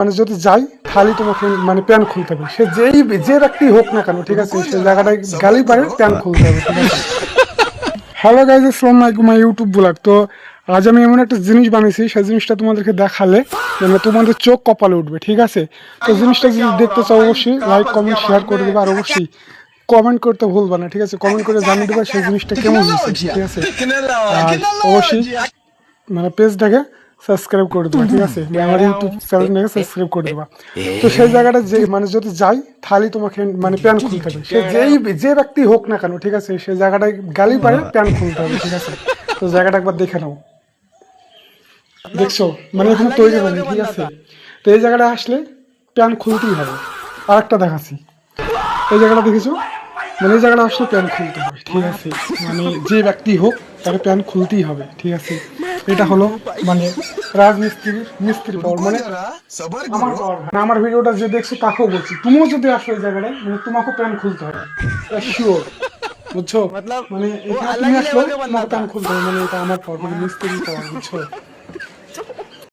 মানে যদি যাই তাহলে তোমাকে মানে প্যান খুলতে হবে, সে যে ব্যক্তি হোক না কেন, ঠিক আছে, সে জায়গাটায় গালি পারে প্যান খুলতে হবে, ঠিক আছে। হ্যালো গাইজ, আসসালামু আলাইকুম, মাই ইউটিউব ব্লগ। তো আজ আমি এমন একটা জিনিস বানিয়েছি, সেই জিনিসটা তোমাদেরকে দেখালে মানে তোমাদের চোখ কপালে উঠবে, ঠিক আছে। তো জিনিসটা যদি দেখতে চাও অবশ্যই লাইক কমেন্ট শেয়ার করে দেবে, আর অবশ্যই কমেন্ট করতে ভুলবা না, ঠিক আছে। কমেন্ট করে জানিয়ে দেবে সেই জিনিসটা কেমন হয়েছে, ঠিক আছে। আর অবশ্যই মানে পেজটাকে সাবস্ক্রাইব করে দেবা, ঠিক আছে, আমার ইউটিউব চ্যানেলটাকে সাবস্ক্রাইব করে দেবা। তো সেই জায়গাটা যে মানে যদি যাই তাহলে তোমাকে মানে প্যান খুলতে হবে, সে যে ব্যক্তি হোক না কেন, ঠিক আছে, সেই জায়গাটায় গালি পারে প্যান খুলতে হবে, ঠিক আছে। তো জায়গাটা একবার দেখে নাও, দেখছো মানে এখানে তৈরি হয়নি, ঠিক আছে। তো এই জায়গাটা আসলে প্যান খুলতেই হবে। আর একটা দেখাচ্ছি, এই জায়গাটা দেখেছো, মানে এই জায়গাটা আসলে প্যান খুলতে হবে, ঠিক আছে। মানে যে ব্যক্তি হোক তাকে প্যান খুলতেই হবে, ঠিক আছে। এটা হলো মানে রাজমিস্ত্রির মিস্ত্রি পাওয়ার, মানে আমার পাওয়ার। আমার ভিডিওটা যে দেখছো তাকেও বলছি, তুমিও যদি আসো এই জায়গাটায় মানে তোমাকেও প্যান খুলতে হবে, শিওর, বুঝছো। মানে এখানে তুমি আসলো তোমাকে প্যান খুলতে হবে, মানে এটা আমার পাওয়ার, মানে মিস্ত্রি পাওয়ার, বুঝছো।